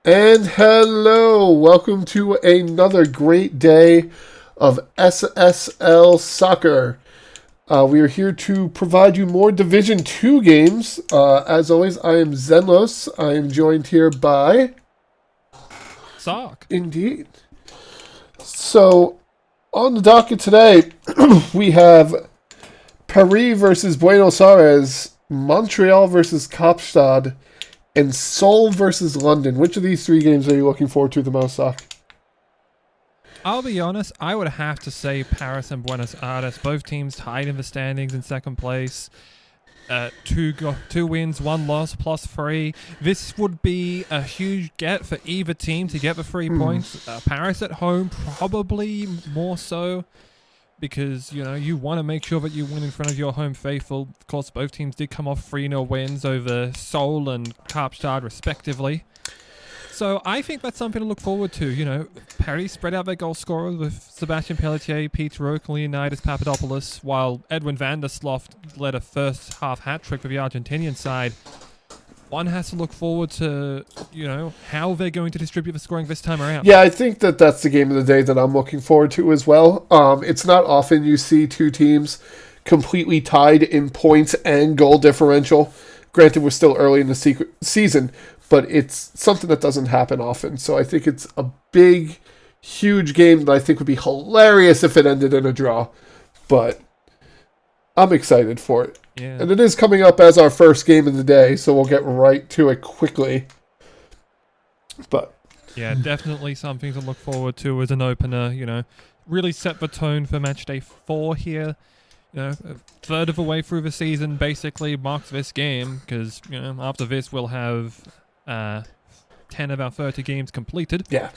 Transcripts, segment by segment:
And hello, welcome to another great day of SSL Soccer. We are here to provide you more Division 2 games. As always, I am Zenlos. I am joined here by... Sock. Indeed. So, on the docket today, we have Paris versus Buenos Aires, Montreal versus Kaapstad, and Seoul versus London. Which of these three games are you looking forward to the most, Sock? I'll be honest, I would have to say Paris and Buenos Aires. Both teams tied in the standings in second place. Two wins, one loss, +3. This would be a huge get for either team to get the 3 points. Paris at home, probably more so. Because, you want to make sure that you win in front of your home faithful. Of course, both teams did come off 3-0 wins over Seoul and Kaapstad, respectively. So I think that's something to look forward to. Paris spread out their goal scorers with Sebastian Pelletier, Peter Oak, Leonidas Papadopoulos, while Edwin van der Sloot led a first-half hat-trick for the Argentinian side. One has to look forward to, how they're going to distribute the scoring this time around. Yeah, I think that's the game of the day that I'm looking forward to as well. It's not often you see two teams completely tied in points and goal differential. Granted, we're still early in the season, but it's something that doesn't happen often. So I think it's a big, huge game that I think would be hilarious if it ended in a draw. But I'm excited for it. Yeah. And it is coming up as our first game of the day, so we'll get right to it quickly. But yeah, definitely something to look forward to as an opener, really set the tone for Matchday 4 here. A third of the way through the season basically marks this game, because, after this we'll have 10 of our 30 games completed. Yeah.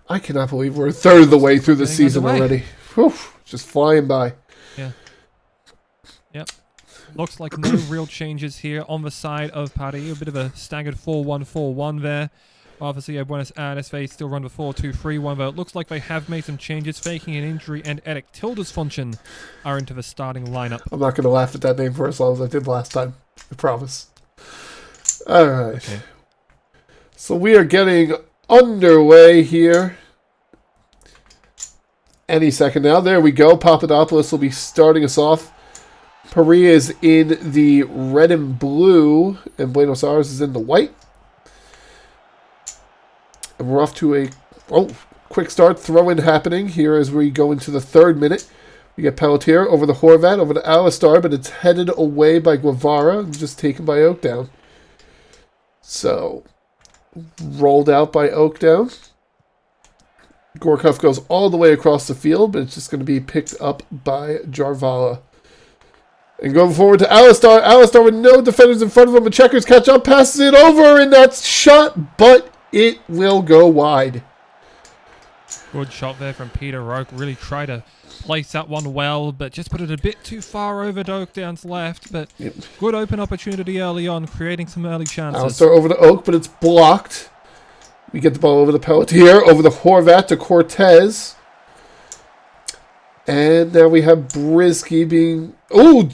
I cannot believe we're a third of the way through the season already. Whew, just flying by. Yeah. Yep. Looks like no real changes here on the side of Paris. A bit of a staggered 4-1-4-1 there. Obviously, Buenos Aires, they still run the 4-2-3-1, but it looks like they have made some changes. Faking an injury and Eric Tildersfunction are into the starting lineup. I'm not going to laugh at that name for as long as I did last time. I promise. All right. Okay. So we are getting underway here. Any second now. There we go. Papadopoulos will be starting us off. Paris is in the red and blue, and Buenos Aires is in the white. And we're off to a quick start throw-in happening here as we go into the third minute. We get Pelletier over the Horvat, over to Alistar, but it's headed away by Guevara and just taken by Oakdown. So, rolled out by Oakdown. Gorkov goes all the way across the field, but it's just going to be picked up by Jarvala. And going forward to Alistar. Alistar with no defenders in front of him. The checkers catch up, passes it over, and that's shot, but it will go wide. Good shot there from Peter Roke. Really tried to place that one well, but just put it a bit too far over to Oakdown's left. But good open opportunity early on, creating some early chances. Alistar over to Oak, but it's blocked. We get the ball over to Pelletier, over the Horvat to Cortez. And now we have Brisky being...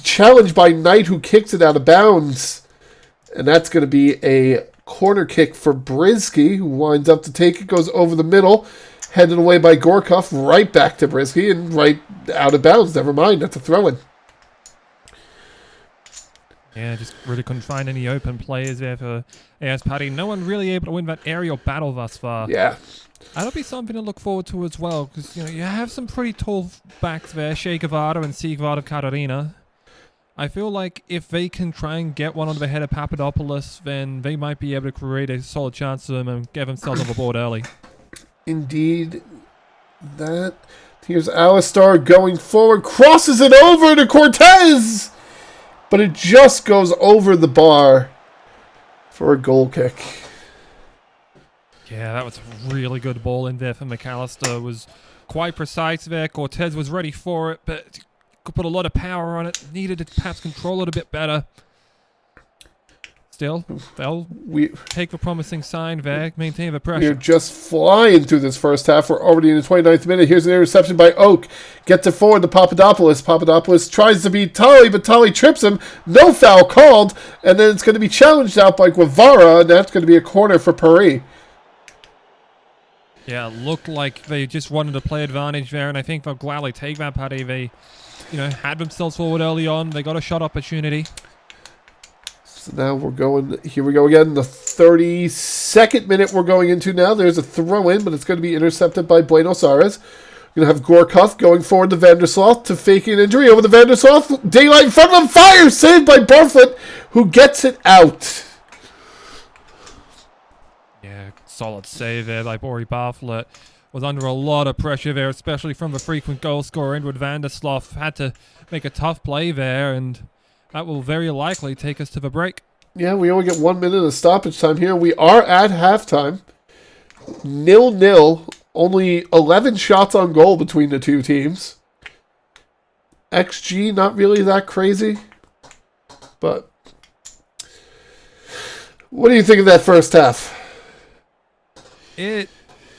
challenged by Knight, who kicks it out of bounds. And that's going to be a corner kick for Brisky, who winds up to take it, goes over the middle, headed away by Gorkov, right back to Brisky, and right out of bounds. Never mind, that's a throw-in. Yeah, just really couldn't find any open players there for AS Paris. No one really able to win that aerial battle thus far. Yeah. That'll be something to look forward to as well, because you have some pretty tall backs there, Che Guevara and Sigvard of Carolina. I feel like if they can try and get one on the head of Papadopoulos, then they might be able to create a solid chance for them and get themselves on the board early. Indeed. Here's Alistar going forward, crosses it over to Cortez! But it just goes over the bar for a goal kick. Yeah, that was a really good ball in there for McAllister. Was quite precise there. Cortez was ready for it, but could put a lot of power on it. Needed to perhaps control it a bit better. still, they'll take the promising sign there, maintain the pressure. We're just flying through this first half. We're already in the 29th minute. Here's an interception by Oak. Gets it forward to Papadopoulos. Papadopoulos tries to beat Tully, but Tully trips him. No foul called. And then it's going to be challenged out by Guevara, and that's going to be a corner for Paris. Yeah, it looked like they just wanted to play advantage there, and I think they'll gladly take that, Paddy. They, had themselves forward early on. They got a shot opportunity. So now here we go again. The 32nd minute we're going into now. There's a throw in, but it's going to be intercepted by Buenos Aires. We're going to have Gorkov going forward to Vandersloot to fake an injury over to Vandersloot. Daylight in front of him. Fire! Saved by Bartlett, who gets it out. Yeah, solid save there by Bori Bartlett. Was under a lot of pressure there, especially from the frequent goal scorer Edward Vandersloot. Had to make a tough play there, and that will very likely take us to the break. Yeah, we only get 1 minute of stoppage time here. We are at halftime. 0-0. Only 11 shots on goal between the two teams. XG, not really that crazy. But what do you think of that first half? It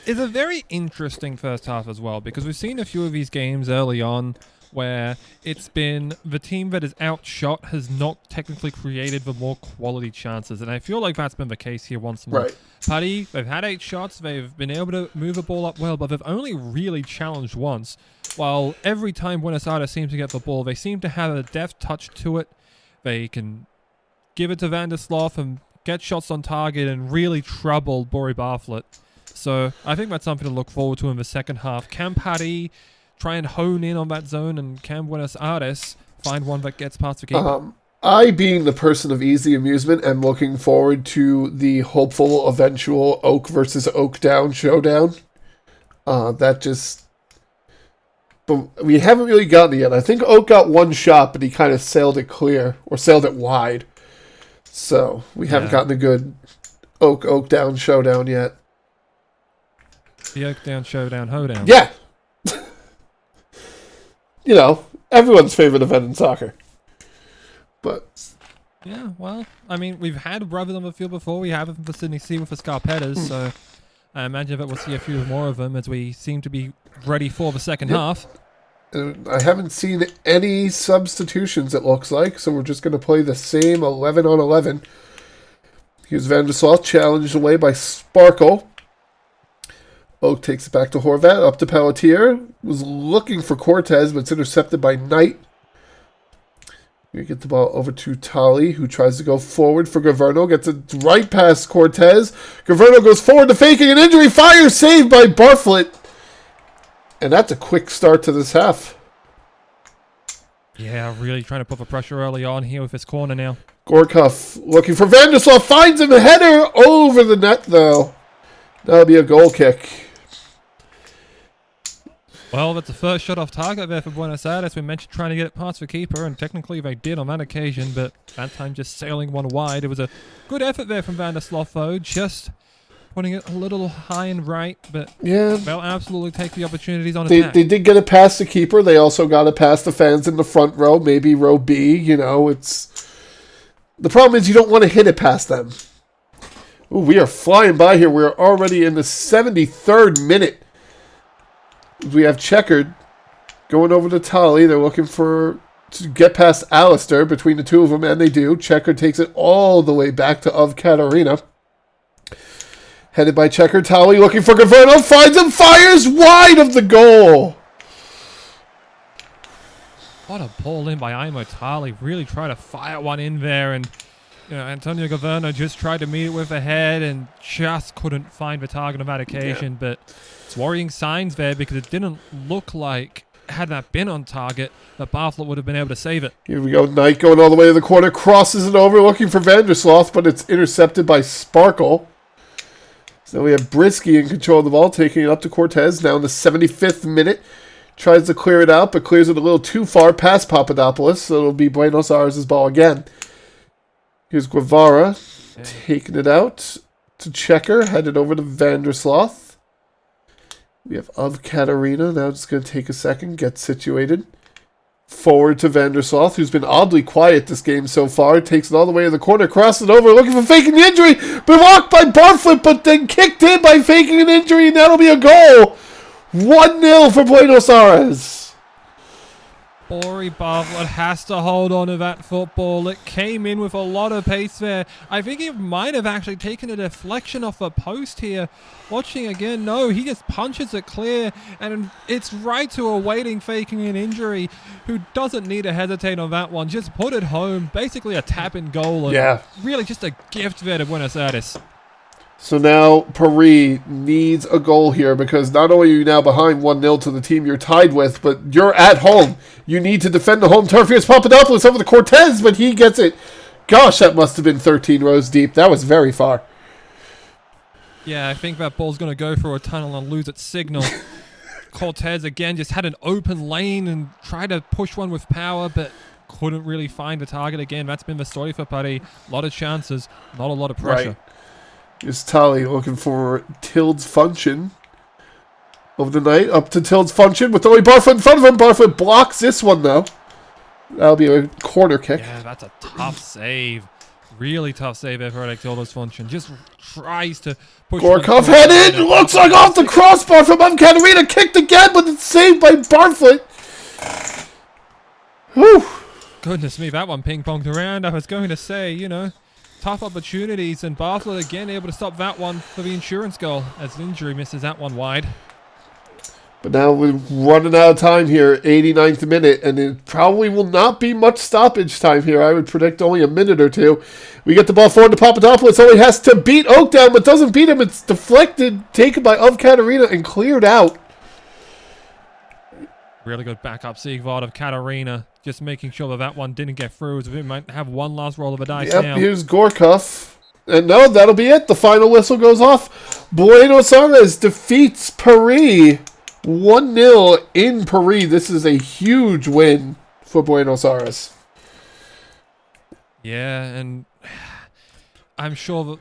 is a very interesting first half as well, because we've seen a few of these games early on where it's been the team that is outshot has not technically created the more quality chances, and I feel like that's been the case here once more. Right. Paddy, they've had 8 shots, they've been able to move the ball up well, but they've only really challenged once, while every time Buenos Aires seems to get the ball, they seem to have a deft touch to it. They can give it to Vandersloot and get shots on target and really trouble Bori Bartlett. So I think that's something to look forward to in the second half. Can Paddy try and hone in on that zone, and can Buenos Aires find one that gets past the keeper? I, being the person of easy amusement, am looking forward to the hopeful eventual Oak versus Oak Down showdown. But we haven't really gotten it yet. I think Oak got one shot, but he kind of sailed it clear, or sailed it wide. So we haven't gotten a good Oak Down showdown yet. The Oak Down showdown hoedown. Yeah. Everyone's favorite event in soccer. But yeah, well, I mean, we've had brothers on the field before. We have it for Sydney C with the Scarpettas, so I imagine that we'll see a few more of them as we seem to be ready for the second half. I haven't seen any substitutions, it looks like, so we're just going to play the same 11 on 11. Here's Vandersloot, challenged away by Sparkle. Oak takes it back to Horvat, up to Pelletier. Was looking for Cortez, but it's intercepted by Knight. We get the ball over to Tali, who tries to go forward for Governo. Gets it right past Cortez. Governo goes forward to faking an injury. Fire saved by Bartlett. And that's a quick start to this half. Yeah, really trying to put the pressure early on here with his corner now. Gorkov looking for Vandersloot. Finds him. Header over the net, though. That'll be a goal kick. Well, that's the first shot off target there for Buenos Aires. We mentioned trying to get it past the keeper, and technically they did on that occasion, but that time just sailing one wide. It was a good effort there from Vandersloot, though, just putting it a little high and right, but they'll absolutely take the opportunities on attack. They did get it past the keeper. They also got it past the fans in the front row, maybe row B. It's the problem is you don't want to hit it past them. Ooh, we are flying by here. We're already in the 73rd minute. We have Checkered going over to Tali. They're looking to get past Alistair between the two of them, and they do. Checkered takes it all the way back to Of Katarina. Headed by Checkered. Tali looking for Governo. Finds him. Fires wide of the goal. What a ball in by Aimo Tali. Really trying to fire one in there, and Antonio Governo just tried to meet it with a head and just couldn't find the target on that occasion. But it's worrying signs there, because it didn't look like, had that been on target, that Bartlett would have been able to save it. Here we go. Knight going all the way to the corner, crosses it over, looking for Vandersloot, but it's intercepted by Sparkle. So we have Brisky in control of the ball, taking it up to Cortez. Now in the 75th minute, tries to clear it out, but clears it a little too far past Papadopoulos, so it'll be Buenos Aires' ball again. Here's Guevara, taking it out to Checker, headed over to Vandersloot. We have Of Katarina, now it's going to take a second, get situated. Forward to Vandersloot, who's been oddly quiet this game so far. Takes it all the way to the corner, crosses it over, looking for faking the injury. Blocked by Barfoot, but then kicked in by faking an injury, and that'll be a goal. 1-0 for Buenos Aires. Bori Bartlett has to hold on to that football. It came in with a lot of pace there. I think he might have actually taken a deflection off a post here. Watching again, no, he just punches it clear, and it's right to a waiting, faking an injury, who doesn't need to hesitate on that one. Just put it home. Basically a tap-in goal. And really just a gift there to Buenos Aires. So now Paris needs a goal here because not only are you now behind 1-0 to the team you're tied with, but you're at home. You need to defend the home turf. Here's Papadopoulos over the Cortez, but he gets it. Gosh, that must have been 13 rows deep. That was very far. Yeah, I think that ball's going to go through a tunnel and lose its signal. Cortez, again, just had an open lane and tried to push one with power, but couldn't really find the target again. That's been the story for Paris. A lot of chances, not a lot of pressure. Right. Here's Tali looking for Tilde's function of the night. Up to Tilde's function with only Barfoot in front of him. Barfoot blocks this one, though. That'll be a corner kick. Yeah, that's a tough save. Really tough save there for Tilde's function. Just tries to push. Gorkov headed. Looks like off the crossbar from Katarina. Kicked again, but it's saved by Barfoot. Whew. Goodness me, that one ping-ponged around. I was going to say, tough opportunities, and Bartlett again able to stop that one for the insurance goal as the injury misses that one wide. But now we're running out of time here, 89th minute, and it probably will not be much stoppage time here. I would predict only a minute or two. We get the ball forward to Papadopoulos. Only has to beat Oak down, but doesn't beat him. It's deflected, taken by Of Katarina, and cleared out. Really good backup Siegwald of Katarina, just making sure that one didn't get through, so we might have one last roll of the dice now. Here's Gorkov. And no, that'll be it. The final whistle goes off. Buenos Aires defeats Paris 1-0 in Paris. This is a huge win for Buenos Aires. Yeah, and I'm sure that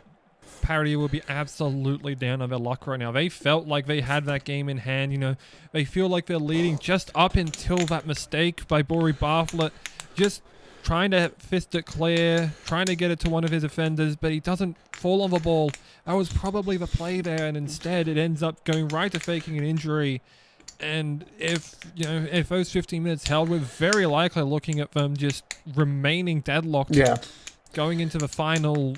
Paris will be absolutely down on their luck right now. They felt like they had that game in hand. They feel like they're leading just up until that mistake by Bori Bartlett. Just trying to fist it clear, trying to get it to one of his offenders, but he doesn't fall on the ball. That was probably the play there, and instead it ends up going right to faking an injury. And if those 15 minutes held, we're very likely looking at them just remaining deadlocked. Yeah. Going into the final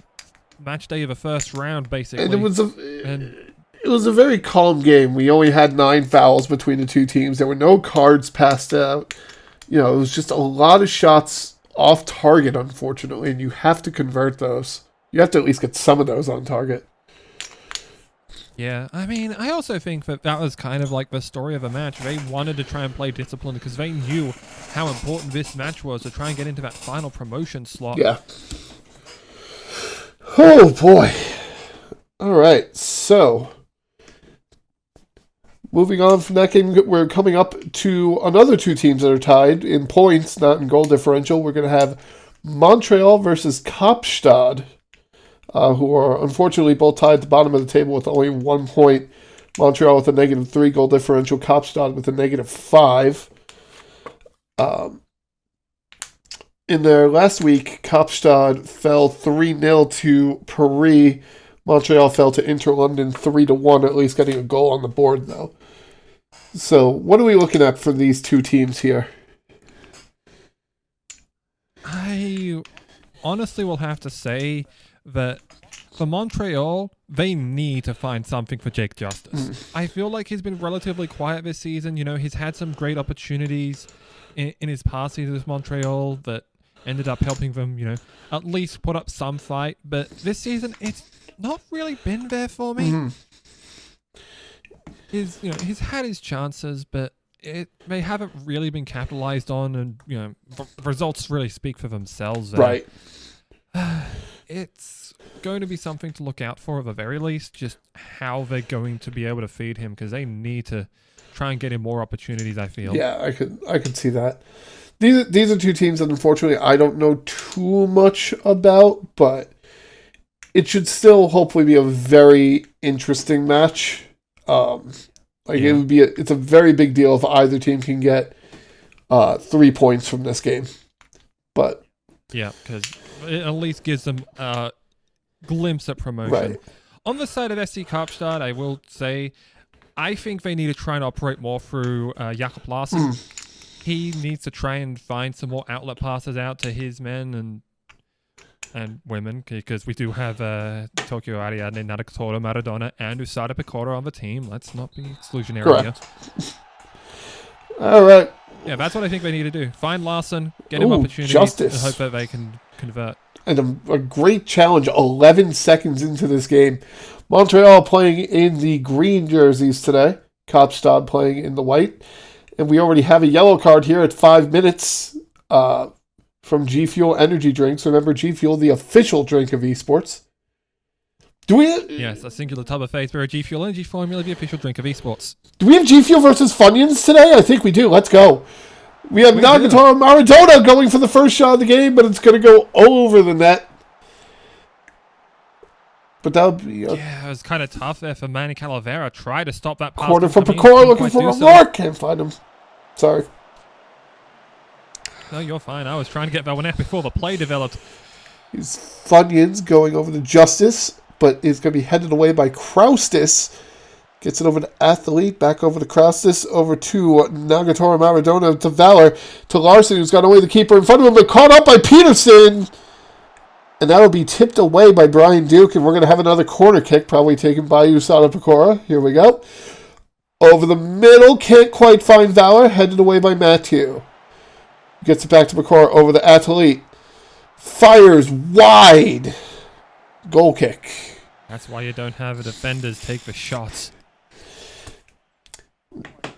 match day of the first round, basically. And it was a very calm game. We only had 9 fouls between the two teams. There were no cards passed out. It was just a lot of shots off target, unfortunately, and you have to convert those. You have to at least get some of those on target. Yeah, I mean, I also think that was kind of like the story of the match. They wanted to try and play discipline because they knew how important this match was to try and get into that final promotion slot. Yeah. Oh, boy. All right, so moving on from that game, we're coming up to another two teams that are tied in points, not in goal differential. We're going to have Montreal versus Kaapstad, who are unfortunately both tied at the bottom of the table with only 1 point. Montreal with a -3 goal differential, Kaapstad with a -5. In their last week, Kaapstad fell 3-0 to Paris. Montreal fell to Inter London 3-1, at least getting a goal on the board, though. So, what are we looking at for these two teams here? I honestly will have to say that for Montreal, they need to find something for Jake Justice. I feel like he's been relatively quiet this season. He's had some great opportunities in his past season with Montreal that ended up helping them, at least put up some fight. But this season, it's not really been there for me. Mm-hmm. He's had his chances, but they haven't really been capitalized on, and results really speak for themselves there. Right. It's going to be something to look out for at the very least, just how they're going to be able to feed him, because they need to try and get him more opportunities, I feel. Yeah, I could see that. These are two teams that unfortunately I don't know too much about, but it should still hopefully be a very interesting match. It's a very big deal if either team can get 3 points from this game. But yeah, because it at least gives them a glimpse at promotion. Right. On the side of FC Kaapstad, I will say, I think they need to try and operate more through Jakob Larsen. He needs to try and find some more outlet passes out to his men and women, because we do have Tokyo Ariadne, Nagatoro Maradona, and Usada Pecora on the team. Let's not be exclusionary correct. here. All right. Yeah, that's what I think they need to do. Find Larsen, get him opportunities, justice. and hope that they can convert. And a great challenge 11 seconds into this game. Montreal playing in the green jerseys today. Kaapstad playing in the white. And we already have a yellow card here at 5 minutes from G Fuel Energy Drinks. Remember, G Fuel, the official drink of esports. Do we? Yes, a singular tub of faith for a G Fuel Energy formula, the official drink of esports. Do we have G Fuel versus Funyuns today? I think we do. Let's go. We have Nagatoro Maradona going for the first shot of the game, but it's going to go over the net. But that would be yeah, it was kind of tough there for Manny Calavera. Try to stop that pass. Corner for Pecora, looking for O'Rourke. Can't find him. Sorry. No, you're fine. I was trying to get that one out before the play developed. He's Funyuns going over to Justice, but it's going to be headed away by Kraustis. Gets it over to Athlete, back over to Kraustis, over to Nagatoro Maradona, to Valor, to Larsen, who's got away the keeper in front of him, but caught up by Peterson. And that'll be tipped away by Brian Duke, and we're going to have another corner kick, probably taken by Usada Pecora. Here we go. Over the middle, can't quite find Valor, headed away by Matthew. Gets it back to Pecora, over the Athlete. Fires wide. Goal kick. That's why you don't have the defenders take the shots.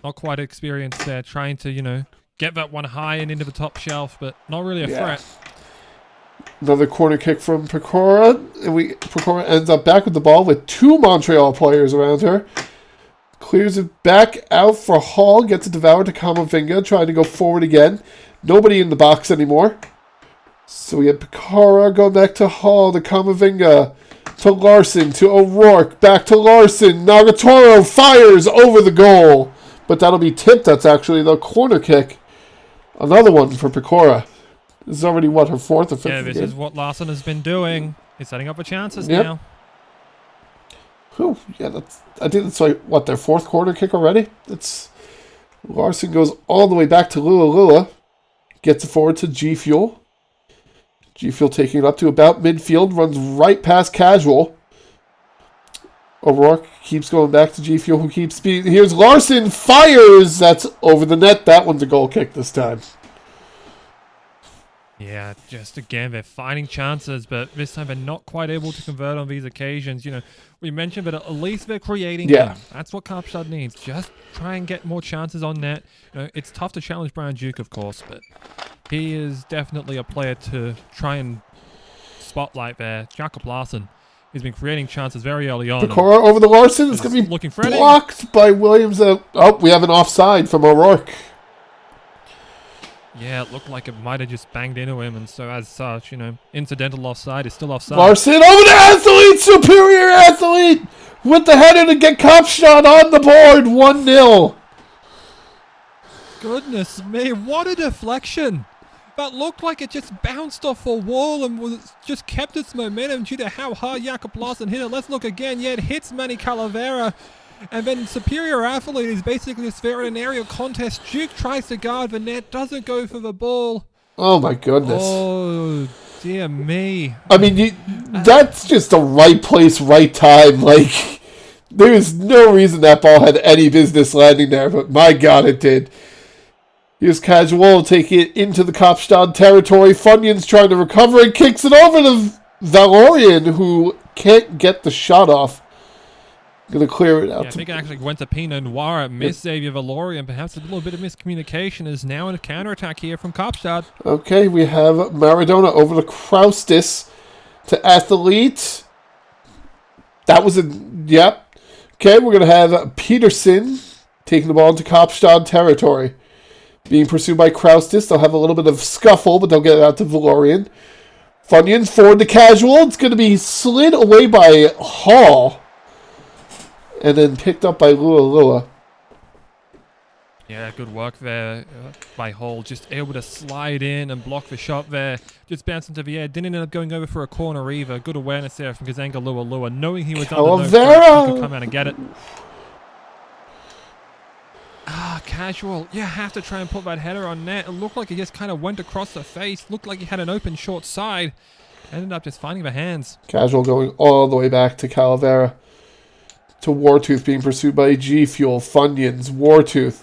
Not quite experienced there, trying to, get that one high and into the top shelf, but not really a threat. Another corner kick from Pecora. And Pecora ends up back with the ball with 2 Montreal players around her. Clears it back out for Hall. Gets it devoured to Kamavinga. Trying to go forward again. Nobody in the box anymore. So we have Pecora going back to Hall, to Kamavinga, to Larsen, to O'Rourke. Back to Larsen. Nagatoro fires over the goal. But that'll be tipped. That's actually the corner kick. Another one for Pecora. This is already, her 4th or 5th Yeah, this game? is what Larsen has been doing. He's setting up the chances now. Oh, yeah, I think that's their 4th corner kick already? Larsen goes all the way back to Lula. Gets it forward to G Fuel. G Fuel taking it up to about midfield. Runs right past Casual. O'Rourke keeps going back to G Fuel, who keeps speeding. Here's Larsen. Fires! That's over the net. That one's a goal kick this time. Yeah, just again, they're finding chances, but this time they're not quite able to convert on these occasions. We mentioned, but at least they're creating them. That's what Kaapstad needs. Just try and get more chances on net. It's tough to challenge Brian Duke, of course, but he is definitely a player to try and spotlight there. Jakob Larsen has been creating chances very early on. Pecora over the Larsen. It's going to be looking blocked by Williams. We have an offside from O'Rourke. Yeah, it looked like it might have just banged into him, and so as such, incidental offside is still offside. Larsen over to Athlete, superior Athlete, with the header to get Kaapstad on the board, 1-0. Goodness me, what a deflection. That looked like it just bounced off a wall and just kept its momentum due to how hard Jakob Larsen hit it. Let's look again. Yeah, it hits Manny Calavera. And then superior Athlete is basically just there in an aerial contest. Duke tries to guard the net, doesn't go for the ball. Oh my goodness. Oh, dear me. I mean, that's just the right place, right time. There is no reason that ball had any business landing there, but my God, it did. Here's Casual, take it into the Kaapstad territory. Funyuns trying to recover and kicks it over to Valorian, who can't get the shot off. Going to clear it out. Yeah, I think it actually went to Pinot Noir. Missed Xavier Valorian. Perhaps a little bit of miscommunication is now in a counterattack here from Kaapstad. Okay, we have Maradona over to Kraustis, to Athlete. That was yep. Okay, we're going to have Peterson taking the ball into Kaapstad territory. Being pursued by Kraustis. They'll have a little bit of scuffle, but they'll get it out to Valorian. Funyuns forward to Casual. It's going to be slid away by Hall. And then picked up by Lua. Yeah, good work there by Hall. Just able to slide in and block the shot there. Just bounced into the air. Didn't end up going over for a corner either. Good awareness there from Kazanga Lua. Knowing he was under no threat, he could come out and get it. Casual. Yeah, have to try and put that header on net. It looked like he just kind of went across the face. Looked like he had an open short side. Ended up just finding the hands. Casual going all the way back to Calavera. To Wartooth being pursued by G Fuel. Funyuns. Wartooth.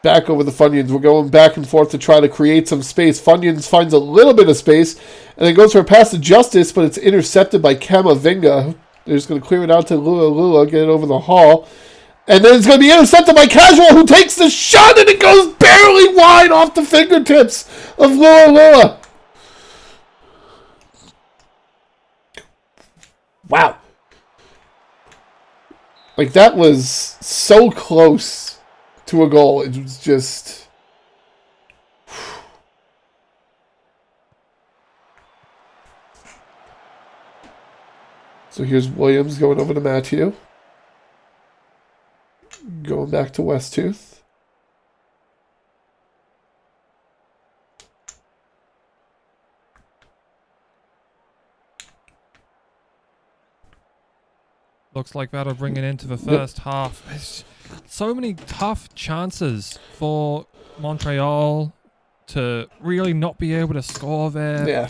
Back over the Funyuns. We're going back and forth to try to create some space. Funyuns finds a little bit of space. And then goes for a pass to Justice, but it's intercepted by Kamavinga. They're just going to clear it out to Lua. Get it over the hall. And then it's going to be intercepted by Casual, who takes the shot, and it goes barely wide off the fingertips of Lua. Wow. Like, that was so close to a goal. It was just... So here's Williams going over to Matthew. Going back to Westtooth. Looks like that'll bring it into the first half. There's so many tough chances for Montreal to really not be able to score there. Yeah.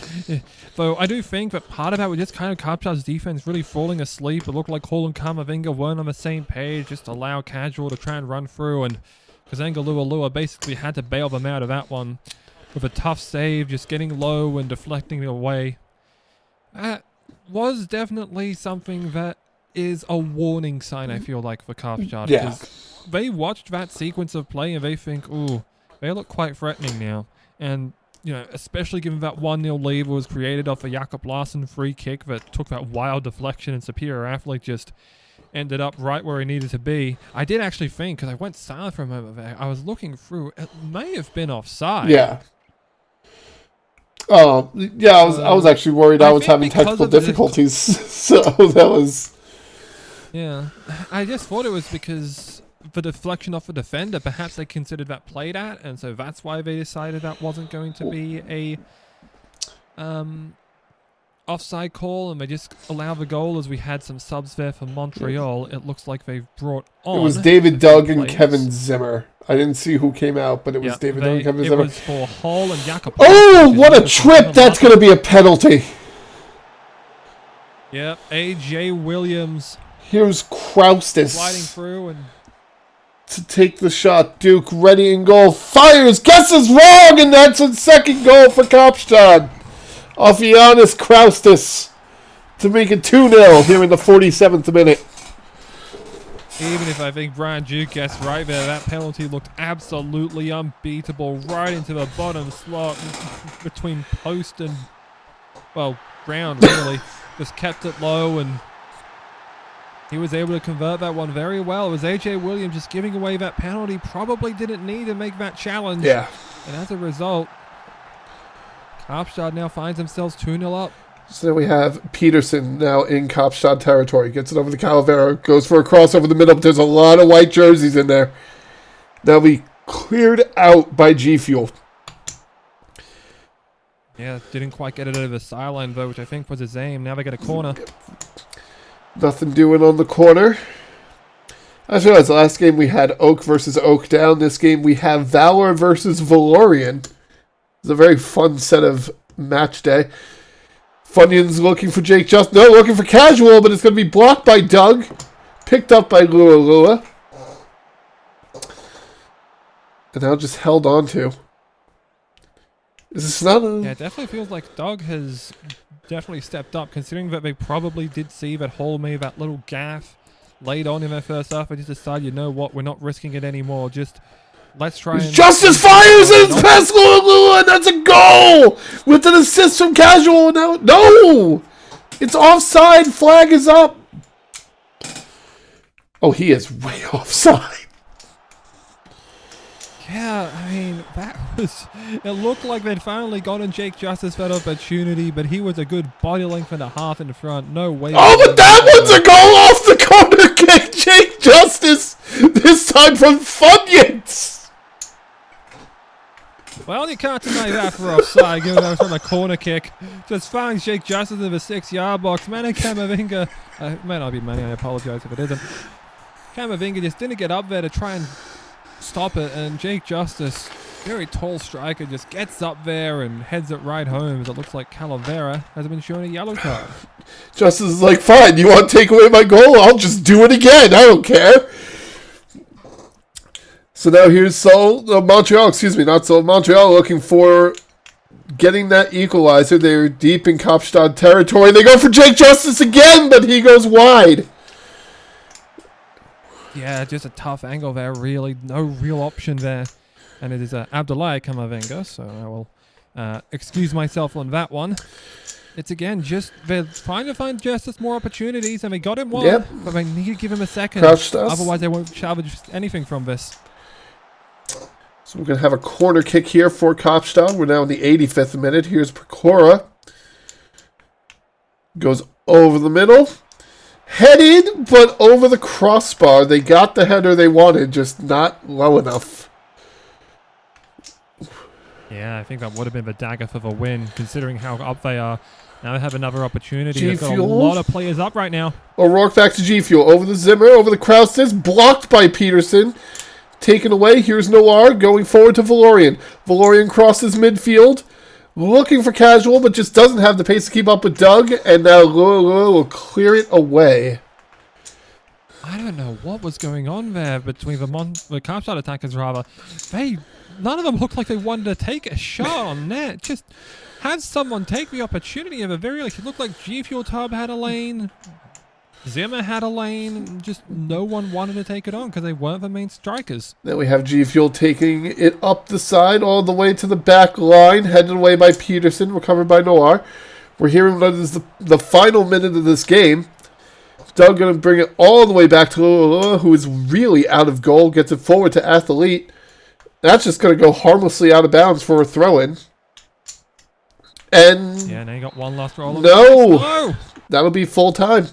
Though I do think that part of that was just kind of Kaapstad's defense really falling asleep. It looked like Hall and Kamavinga weren't on the same page, just allow Casual to try and run through, and Kazanga Lua basically had to bail them out of that one with a tough save, just getting low and deflecting it away. That was definitely something that is a warning sign, I feel like, for Kaapstad. Yeah. Because they watched that sequence of play and they think, ooh, they look quite threatening now. And, you know, especially given that 1-0 lead was created off a Jakob Larsson free kick that took that wild deflection and Superior Athlete just ended up right where he needed to be. I did actually think, because I went silent for a moment there, I was looking through, it may have been offside. Yeah. Yeah, I was actually worried I was having technical difficulties. So that was... Yeah. I just thought it was because the deflection off the defender, perhaps they considered that played at, and so that's why they decided that wasn't going to be a offside call, and they just allow the goal as we had some subs there for Montreal. It looks like they've brought on... It was David Doug and Kevin Zimmer. I didn't see who came out, but it was David Doug and Kevin Zimmer. It was for Hall and Jakob. Oh, what a trip! That's going to be a penalty. Yep, A.J. Williams. Here's Kraustis sliding through and to take the shot. Duke ready in goal. Fires. Guesses wrong, and that's a second goal for Kaapstad. Off Giannis Kraustis to make it 2-0 here in the 47th minute. Even if I think Brian Duke gets right there, that penalty looked absolutely unbeatable. Right into the bottom slot between post and, well, ground, really. Just kept it low, and he was able to convert that one very well. It was A.J. Williams just giving away that penalty. Probably didn't need to make that challenge. Yeah. And as a result, Kaapstad now finds themselves 2-0 up. So we have Peterson now in Kaapstad territory. Gets it over to Calavera. Goes for a cross over the middle. But there's a lot of white jerseys in there. Now be cleared out by G Fuel. Yeah, didn't quite get it over the sideline, though, which I think was his aim. Now they get a corner. Nothing doing on the corner. I just realized the last game we had Oak versus Oak Down. This game we have Valor versus Valorian. It's a very fun set of match day. Funyuns looking for Jake Just. No, looking for Casual, but it's going to be blocked by Doug. Picked up by Lua. And now just held on to. Is this not a... Yeah, it definitely feels like Doug has definitely stepped up, considering that they probably did see that Hall made that little gaff late on in their first half. They just decided, you know what, we're not risking it anymore. Just let's try and... Justice fires and it's past Lua, and that's a goal! With an assist from Casual now. No! It's offside. Flag is up. Oh, he is way offside. Yeah, I mean, that was... It looked like they'd finally gotten Jake Justice that opportunity, but he was a good body length and a half in the front. No way. Oh, but that one's a goal off the corner kick. Jake Justice, this time from Funyuns. Well, you can't deny that for offside, given that was from a corner kick. Just finds Jake Justice in the 6-yard box. Manny Camavinga, it may not be Manny, I apologize if it isn't. Camavinga just didn't get up there to try and stop it, and Jake Justice, very tall striker, just gets up there and heads it right home as it looks like Calavera has been shown a yellow card. Justice is like, fine, you want to take away my goal? I'll just do it again. I don't care. So now here's Montreal looking for getting that equalizer. They're deep in Kaapstad territory. They go for Jake Justice again, but he goes wide. Yeah, just a tough angle there, really. No real option there. And it is Abdoulaye Camavinga, so I will excuse myself on that one. It's again just they're trying to find Justice more opportunities, and they got him one, but they need to give him a second. Otherwise, they won't salvage anything from this. So we're going to have a corner kick here for Kaapstad. We're now in the 85th minute. Here's Pecora. Goes over the middle. Headed, but over the crossbar. They got the header they wanted, just not low enough. Yeah, I think that would have been the dagger for the win, considering how up they are. Now they have another opportunity. They've got a lot of players up right now. O'Rourke back to G Fuel. Over the Zimmer, over the Krauses. Blocked by Peterson. Taken away. Here's Noir going forward to Valorian. Valorian crosses midfield. Looking for Casual, but just doesn't have the pace to keep up with Doug. And now Lua will clear it away. I don't know what was going on there between the Kaapstad attackers, rather. None of them looked like they wanted to take a shot on net. Just had someone take the opportunity of a it looked like G Fuel Tub had a lane. Zimmer had a lane. Just no one wanted to take it on because they weren't the main strikers. Then we have G Fuel taking it up the side all the way to the back line. Headed away by Peterson. Recovered by Noir. We're hearing that is the final minute of this game. Doug going to bring it all the way back to Lua, who is really out of goal. Gets it forward to Athlete. That's just going to go harmlessly out of bounds for a throw-in. And yeah, now you got one last roll. No! That'll be full time.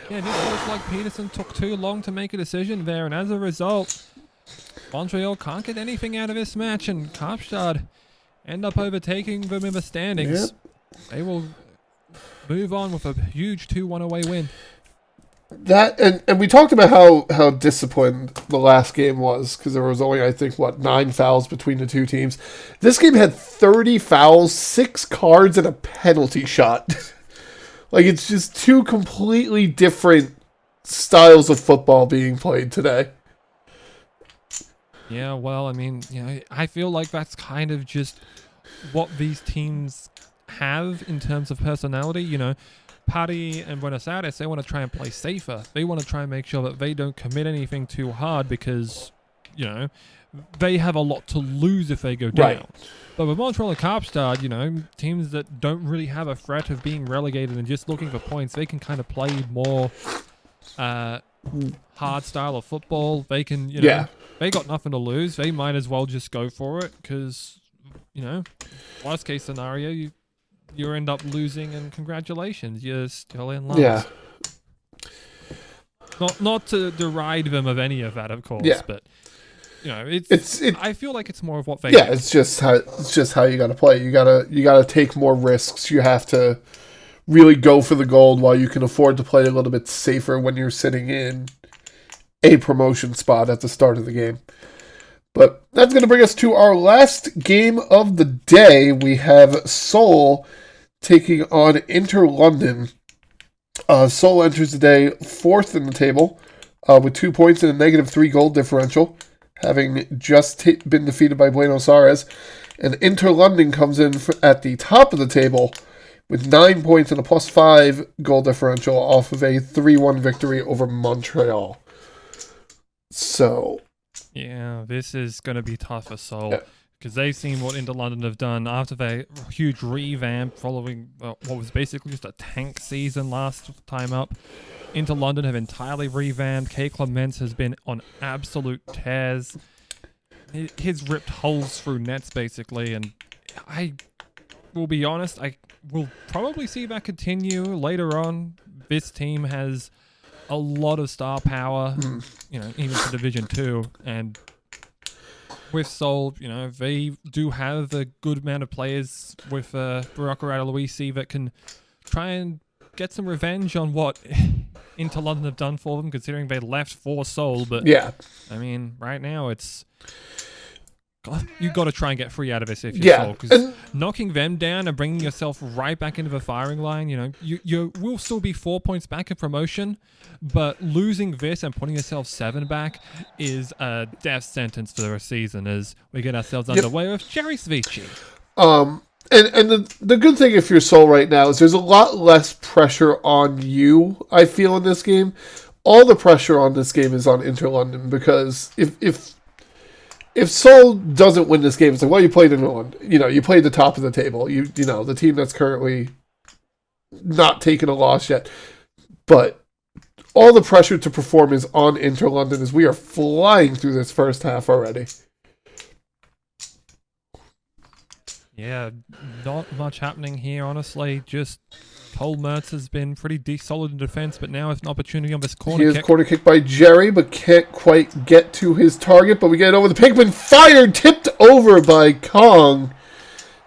Yeah, it just looks like Peterson took too long to make a decision there, and as a result, Montreal can't get anything out of this match, and Kaapstad end up overtaking them in the standings. Yep. They will move on with a huge 2-1 away win. That and we talked about how disciplined the last game was, because there was only, I think, 9 fouls between the two teams. This game had 30 fouls, 6 cards, and a penalty shot. Like, it's just two completely different styles of football being played today. Yeah, well, I mean, I feel like that's kind of just what these teams have in terms of personality. Party and Buenos Aires, they want to try and play safer. They want to try and make sure that they don't commit anything too hard because, they have a lot to lose if they go down. Right. But with Montreal and Kaapstad, teams that don't really have a threat of being relegated and just looking for points, they can kind of play more hard style of football. They can, they got nothing to lose. They might as well just go for it because, worst case scenario, you end up losing, and congratulations, you're still in last. Yeah. Not to deride them of any of that, of course, but I feel like it's more of what they. Yeah, it's just how you got to play. You gotta take more risks. You have to really go for the gold while you can afford to play a little bit safer when you're sitting in a promotion spot at the start of the game. But that's going to bring us to our last game of the day. We have Seoul taking on Inter London. Seoul enters the day 4th in the table with 2 points and a -3 goal differential, having just been defeated by Buenos Aires. And Inter London comes in at the top of the table with 9 points and a +5 goal differential off of a 3-1 victory over Montreal. So... yeah, this is going to be tough for Seoul because they've seen what Inter London have done after their huge revamp following what was basically just a tank season last time up. Inter London have entirely revamped. K. Clements has been on absolute tears. He's ripped holes through nets, basically, and I will be honest, I will probably see that continue later on. This team has a lot of star power, even for Division 2, and with Seoul, they do have a good amount of players with Baraka Aloisi that can try and get some revenge on what Inter London have done for them, considering they left for Seoul. But yeah, I mean, right now it's you got to try and get free out of this if you're Seoul, because knocking them down and bringing yourself right back into the firing line, you will still be 4 points back in promotion, but losing this and putting yourself 7 back is a death sentence for the season as we get ourselves underway with Jerry Svici. And the good thing if you're Seoul right now is there's a lot less pressure on you, I feel, in this game. All the pressure on this game is on Inter London, because if Seoul doesn't win this game, it's like, well, you played Inter London. You played the top of the table. The team that's currently not taking a loss yet. But all the pressure to perform is on Inter London as we are flying through this first half already. Yeah, not much happening here, honestly. Just Cole Mertz has been pretty solid in defense, but now it's an opportunity on this corner kick. Here's corner kick by Jerry, but can't quite get to his target. But we get it over the Pinkman. Fired, tipped over by Kong.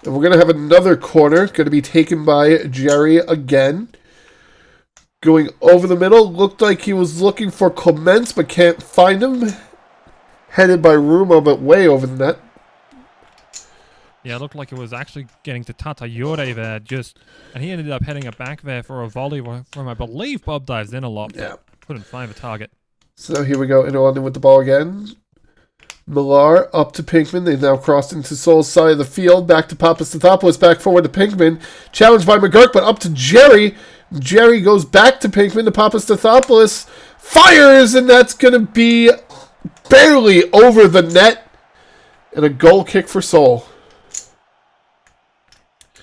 And we're going to have another corner. Going to be taken by Jerry again. Going over the middle. Looked like he was looking for Clements, but can't find him. Headed by Rumo, but way over the net. Yeah, it looked like it was actually getting to Tata Yore there, and he ended up heading it back there for a volley from, I believe, Bob dives in a lot. Yeah. Couldn't find the target. So here we go, Inter London with the ball again. Millar up to Pinkman. They've now crossed into Seoul's side of the field. Back to Papastathopoulos, back forward to Pinkman. Challenged by McGurk, but up to Jerry. Jerry goes back to Pinkman to Papastathopoulos. Fires, and that's going to be barely over the net. And a goal kick for Seoul.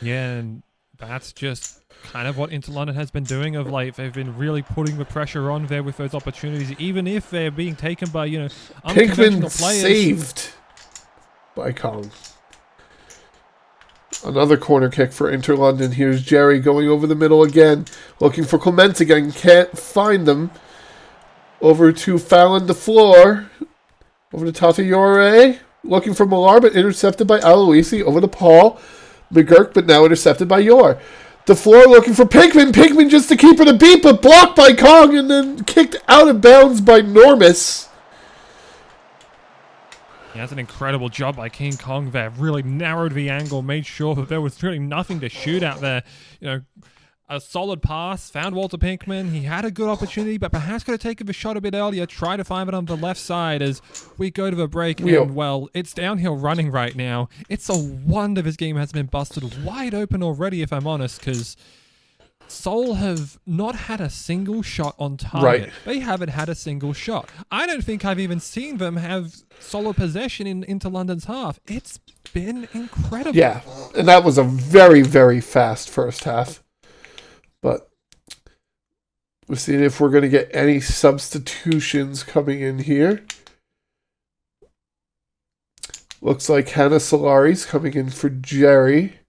Yeah, and that's just kind of what Inter London has been doing of late. They've been really putting the pressure on there with those opportunities, even if they're being taken by, unconventional Pinkman players. Saved by Kong. Another corner kick for Inter London. Here's Jerry going over the middle again, looking for Clement again. Can't find them. Over to Fallon the floor. Over to Tata Yore. Looking for Millar, but intercepted by Aloisi. Over to Paul. McGurk, but now intercepted by Yore. The floor looking for Pinkman. Pinkman just to keep it a beat, but blocked by Kong and then kicked out of bounds by Normus. Yeah, that's an incredible job by King Kong there. Really narrowed the angle, made sure that there was really nothing to shoot out there. A solid pass, found Walter Pinkman. He had a good opportunity, but perhaps could have taken the shot a bit earlier. Try to find it on the left side as we go to the break. And, well, it's downhill running right now. It's a wonder this game has been busted wide open already, if I'm honest, because Seoul have not had a single shot on target. Right. They haven't had a single shot. I don't think I've even seen them have solid possession into London's half. It's been incredible. Yeah, and that was a very, very fast first half. But we're seeing if we're going to get any substitutions coming in here. Looks like Hannah Solari's coming in for Jerry.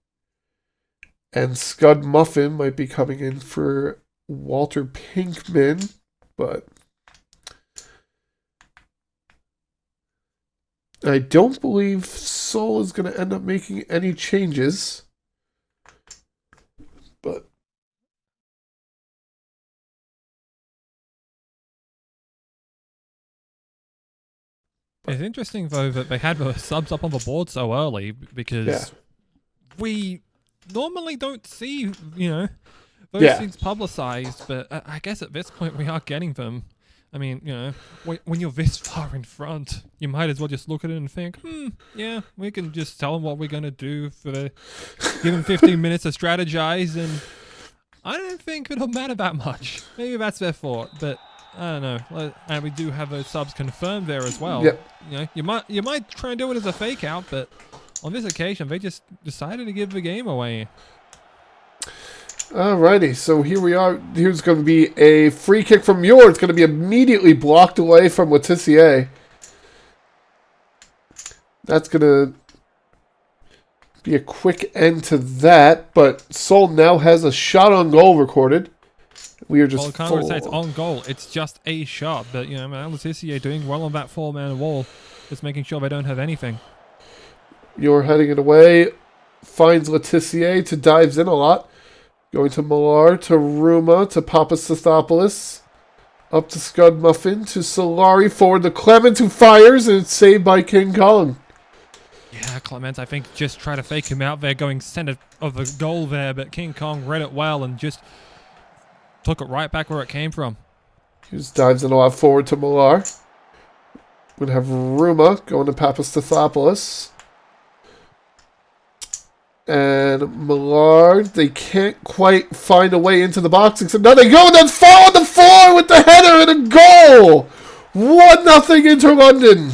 And Scud Muffin might be coming in for Walter Pinkman. But I don't believe Seoul is going to end up making any changes. But it's interesting, though, that they had the subs up on the board so early because we normally don't see, those things publicized, but I guess at this point we are getting them. I mean, when you're this far in front, you might as well just look at it and think, we can just tell them what we're going to do give them 15 minutes to strategize, and I don't think it'll matter that much. Maybe that's their thought, but I don't know. And we do have those subs confirmed there as well. Yep. You might try and do it as a fake out, but on this occasion, they just decided to give the game away. Alrighty, so here we are. Here's going to be a free kick from Muir. It's going to be immediately blocked away from Letizier. That's going to be a quick end to that, but Seoul now has a shot on goal recorded We are just Well, I can't really say it's on goal. It's just a shot. But, you know, Letitia doing well on that four-man wall. Just making sure they don't have anything. You're heading it away. Finds Letitia to dives in a lot. Going to Millar, to Ruma, to Papastathopoulos. Up to Scud Muffin, to Solari, forward to Clement, who fires, and it's saved by King Kong. Yeah, Clement, I think, just try to fake him out there, going center of the goal there, but King Kong read it well and just took it right back where it came from. He just dives in a lot forward to Millar. We're going to have Ruma going to Papastathopoulos. And Millard, they can't quite find a way into the box, except now they go and then fall on the floor with the header and a goal! 1-0 Inter London.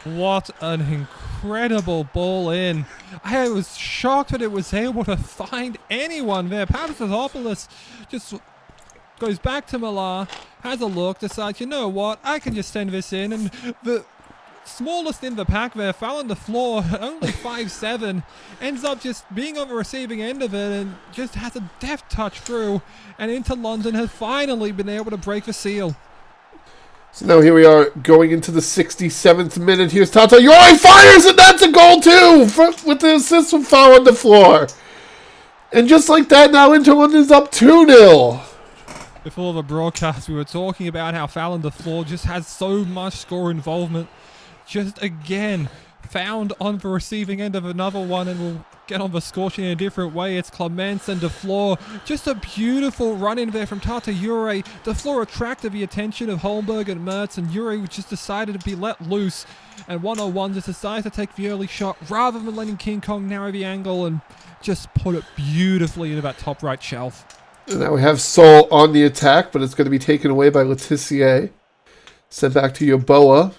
What an incredible ball in. I was shocked that it was able to find anyone there. Papastathopoulos just goes back to Millar, has a look, decides, you know what, I can just send this in, and the smallest in the pack there fell on the floor, only 5'7", ends up just being on the receiving end of it and just has a deft touch through, and Inter London has finally been able to break the seal. So now here we are going into the 67th minute. Here's Tata Yori fires, and that's a goal too with the assist from foul on the floor. And just like that, now Inter London is up 2-0. Before the broadcast, we were talking about how foul on the floor just has so much score involvement. Just again, found on the receiving end of another one, and will get on the score sheet in a different way. It's Clements and DeFleur. Just a beautiful run in there from Tata Ure. DeFleur attracted the attention of Holmberg and Mertz, and Ure just decided to be let loose. And 101 just decides to take the early shot rather than letting King Kong narrow the angle and just put it beautifully into that top right shelf. And now we have Seoul on the attack, but it's going to be taken away by Letitia. Sent back to Yeboah.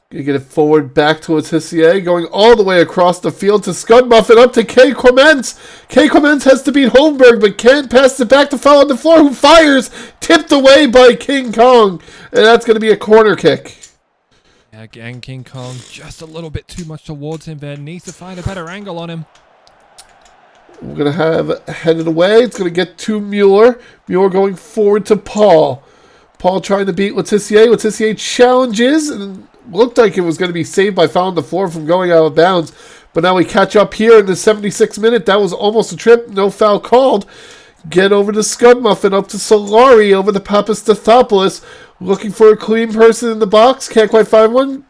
You get it forward back to Letitia, going all the way across the field to Scud Muffin, up to K. Clements. K. Clements has to beat Holmberg, but can't pass it back to foul on the floor, who fires, tipped away by King Kong. And that's going to be a corner kick. Again, King Kong just a little bit too much towards him there. Needs to find a better angle on him. We're going to have headed away. It's going to get to Mueller. Mueller going forward to Paul. Paul trying to beat Letitia. Letitia challenges, and looked like it was going to be saved by foul on the floor from going out of bounds. But now we catch up here in the 76th minute. That was almost a trip. No foul called. Get over to Scud Muffin, up to Solari, over to Papastathopoulos. Looking for a clean person in the box. Can't quite find one.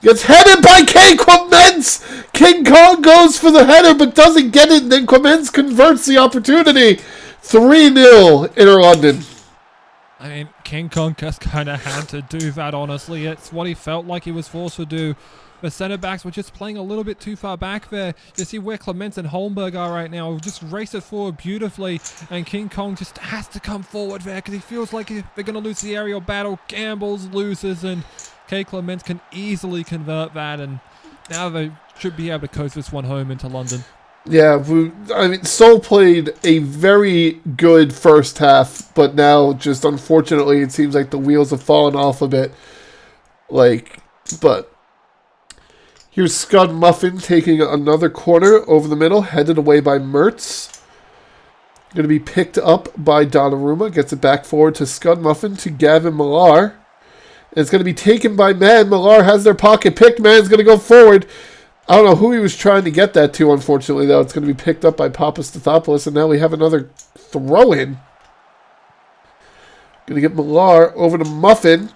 Gets headed by K. Clements. King Kong goes for the header, but doesn't get it. And then Clements converts the opportunity. 3-0 Inter London. I mean, King Kong just kind of had to do that, honestly. It's what he felt like he was forced to do. The centre-backs were just playing a little bit too far back there. You see where Clements and Holmberg are right now. Just race it forward beautifully. And King Kong just has to come forward there because he feels like they're going to lose the aerial battle. Gambles, loses, and K. Clements can easily convert that. And now they should be able to coast this one home into London. Yeah, I mean, Seoul played a very good first half, but now just unfortunately it seems like the wheels have fallen off a bit. But here's Scud Muffin taking another corner over the middle, headed away by Mertz. Going to be picked up by Donnarumma, gets it back forward to Scud Muffin to Gavin Millar. And it's going to be taken by Mann. Millar has their pocket picked. Mann's going to go forward. I don't know who he was trying to get that to, unfortunately, though. It's going to be picked up by Papastathopoulos, and now we have another throw-in. Going to get Millar over to Muffin,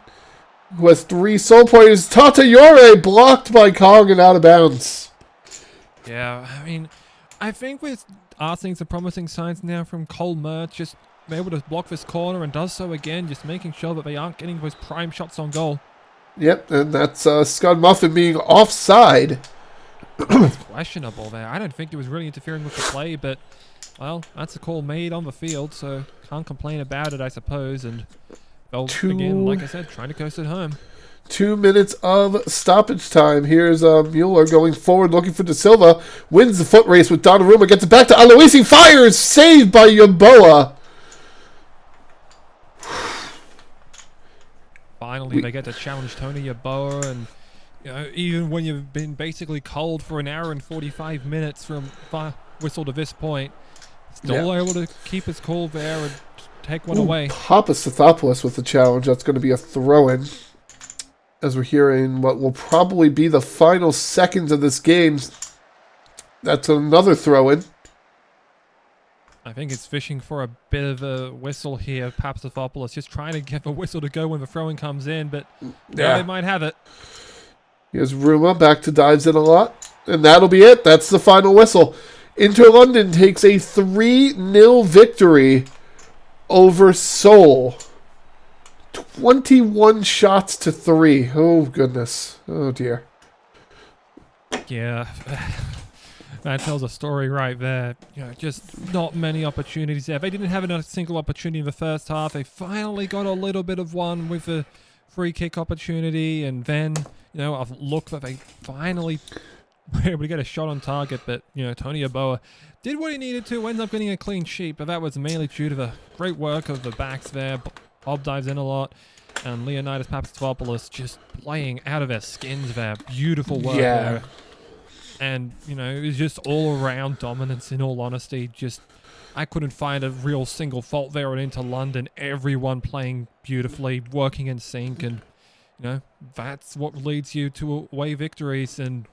who has 3 Seoul players. Tata Yore blocked by Kong and out of bounds. Yeah, I mean, I think we're seeing some promising signs now from Cole Mertz, just able to block this corner and does so again, just making sure that they aren't getting those prime shots on goal. Yep, and that's Scud Muffin being offside. It's questionable there. I don't think it was really interfering with the play, but, well, that's a call made on the field, so can't complain about it, I suppose. And, well, again, like I said, trying to coast it home. 2 minutes of stoppage time. Here's Mueller going forward, looking for De Silva. Wins the foot race with Donnarumma. Gets it back to Aloisi. Fires. Saved by Yeboah. Finally, they get to challenge Tony Yeboah, and you know, even when you've been basically cold for an hour and 45 minutes from whistle to this point, still able to keep his cool there and take one away. Papastathopoulos with the challenge. That's going to be a throw-in. As we're hearing what will probably be the final seconds of this game. That's another throw-in. I think it's fishing for a bit of a whistle here. Papastathopoulos just trying to get the whistle to go when the throw-in comes in, but they might have it. Here's Ruma back to dives in a lot. And that'll be it. That's the final whistle. Inter London takes a 3-0 victory over Seoul. 21 shots to 3. Oh, goodness. Oh, dear. Yeah. That tells a story right there. Just not many opportunities there. They didn't have a single opportunity in the first half. They finally got a little bit of one with a free kick opportunity, and then, a look that they finally were able to get a shot on target, but, Tony Yeboah did what he needed to, ended up getting a clean sheet, but that was mainly due to the great work of the backs there. Bob dives in a lot, and Leonidas Papastathopoulos just playing out of their skins there. Beautiful work there. And, it was just all-around dominance, in all honesty. I couldn't find a real single fault there at Inter London. Everyone playing beautifully, working in sync, and, that's what leads you to away victories, and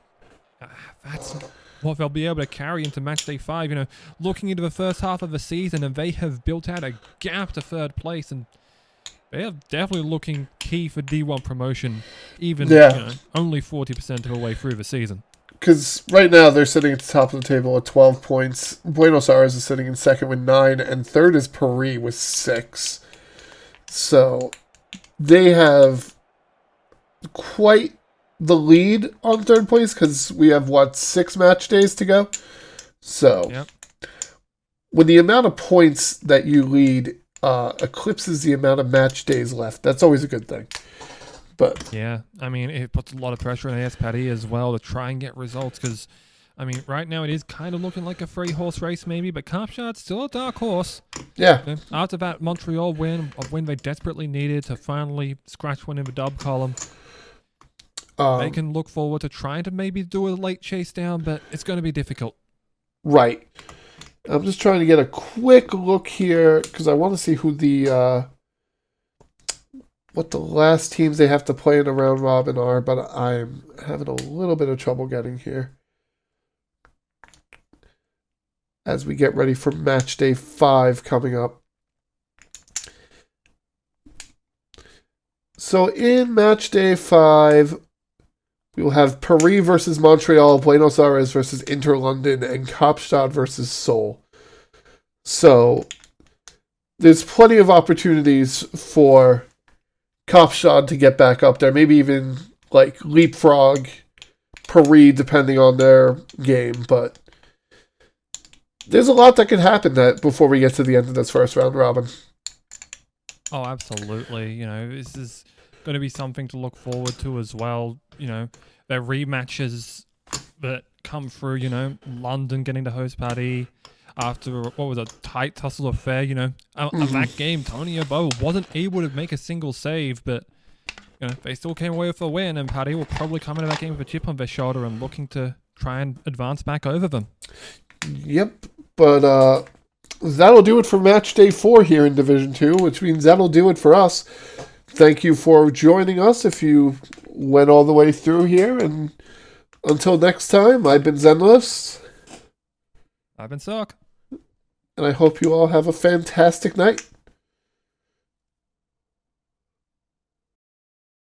that's what they'll be able to carry into Matchday 5. Looking into the first half of the season, and they have built out a gap to third place, and they are definitely looking key for D1 promotion, even only 40% of the way through the season. Because right now they're sitting at the top of the table at 12 points. Buenos Aires is sitting in second with 9, and third is Paris with 6. So they have quite the lead on third place because we have, 6 match days to go? So when the amount of points that you lead eclipses the amount of match days left, that's always a good thing. But yeah, it puts a lot of pressure on AS Paris as well to try and get results because, right now it is kind of looking like a 3-horse race maybe, but Kaapstad's still a dark horse. Yeah. After that Montreal win, a win they desperately needed to finally scratch one in the dub column, they can look forward to trying to maybe do a late chase down, but it's going to be difficult. Right. I'm just trying to get a quick look here because I want to see who what the last teams they have to play in a round robin are, but I'm having a little bit of trouble getting here as we get ready for match day 5 coming up. So in match day 5, we will have Paris versus Montreal, Buenos Aires versus Inter London, and Kaapstad versus Seoul. So there's plenty of opportunities for Kaapstad to get back up there, maybe even leapfrog Paris depending on their game, but there's a lot that could happen before we get to the end of this first round robin. Oh, absolutely. This is going to be something to look forward to as well. Their rematches that come through, London getting to host Paris after, what was a tight tussle affair, that game, Tony Yeboah wasn't able to make a single save, but, they still came away with a win, and Paris will probably come into that game with a chip on their shoulder and looking to try and advance back over them. Yep, but that'll do it for match day 4 here in Division 2, which means that'll do it for us. Thank you for joining us if you went all the way through here, and until next time, I've been Zenless. I've been Sock. And I hope you all have a fantastic night.